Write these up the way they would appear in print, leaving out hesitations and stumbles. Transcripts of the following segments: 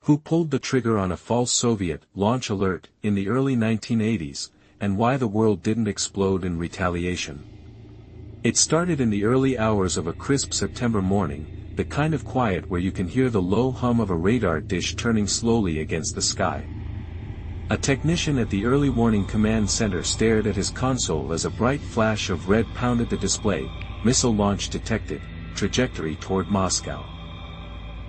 Who pulled the trigger on a false Soviet launch alert in the early 1980s, and why the world didn't explode in retaliation. It started in the early hours of a crisp September morning, the kind of quiet where you can hear the low hum of a radar dish turning slowly against the sky. A technician at the early warning command center stared at his console as a bright flash of red pounded the display. Missile launch detected, trajectory toward Moscow.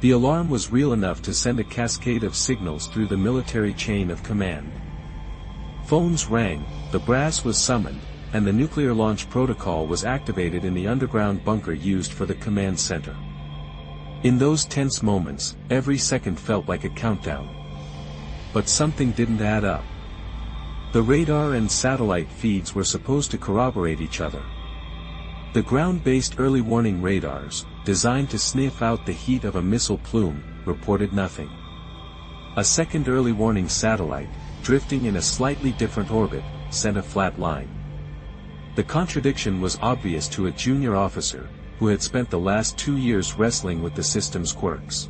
The alarm was real enough to send a cascade of signals through the military chain of command. Phones rang, the brass was summoned, and the nuclear launch protocol was activated in the underground bunker used for the command center. In those tense moments, every second felt like a countdown. But something didn't add up. The radar and satellite feeds were supposed to corroborate each other. The ground-based early warning radars, designed to sniff out the heat of a missile plume, reported nothing. A second early warning satellite, drifting in a slightly different orbit, sent a flat line. The contradiction was obvious to a junior officer, who had spent the last 2 years wrestling with the system's quirks.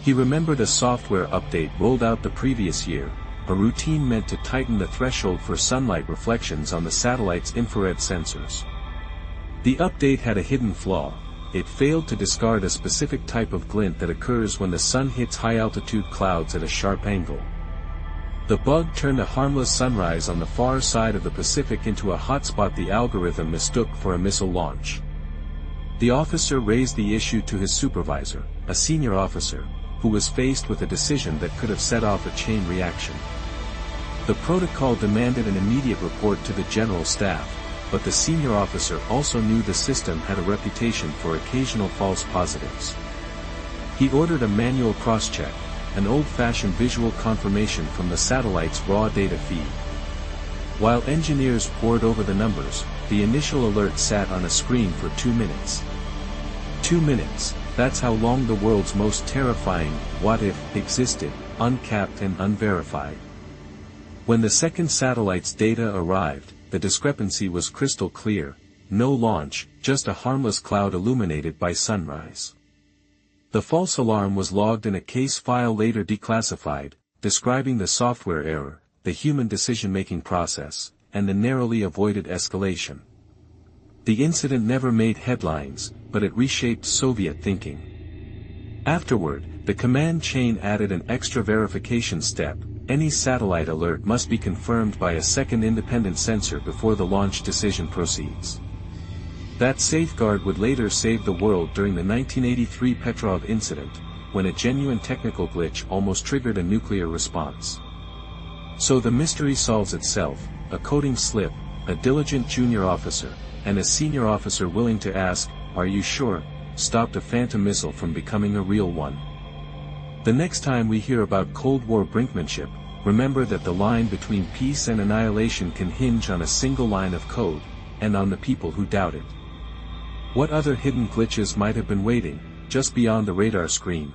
He remembered a software update rolled out the previous year, a routine meant to tighten the threshold for sunlight reflections on the satellite's infrared sensors. The update had a hidden flaw. It failed to discard a specific type of glint that occurs when the sun hits high-altitude clouds at a sharp angle. The bug turned a harmless sunrise on the far side of the Pacific into a hotspot the algorithm mistook for a missile launch. The officer raised the issue to his supervisor, a senior officer, who was faced with a decision that could have set off a chain reaction. The protocol demanded an immediate report to the general staff, but the senior officer also knew the system had a reputation for occasional false positives. He ordered a manual cross-check, an old-fashioned visual confirmation from the satellite's raw data feed. While engineers pored over the numbers, the initial alert sat on a screen for 2 minutes. 2 minutes, that's how long the world's most terrifying what-if existed, uncapped and unverified. When the second satellite's data arrived, the discrepancy was crystal clear: no launch, just a harmless cloud illuminated by sunrise. The false alarm was logged in a case file later declassified, describing the software error, the human decision-making process, and the narrowly avoided escalation. The incident never made headlines, but it reshaped Soviet thinking. Afterward, the command chain added an extra verification step: any satellite alert must be confirmed by a second independent sensor before the launch decision proceeds. That safeguard would later save the world during the 1983 Petrov incident, when a genuine technical glitch almost triggered a nuclear response. So the mystery solves itself: a coding slip, a diligent junior officer, and a senior officer willing to ask, "Are you sure?" stopped a phantom missile from becoming a real one. The next time we hear about Cold War brinkmanship, remember that the line between peace and annihilation can hinge on a single line of code, and on the people who doubt it. What other hidden glitches might have been waiting, just beyond the radar screen?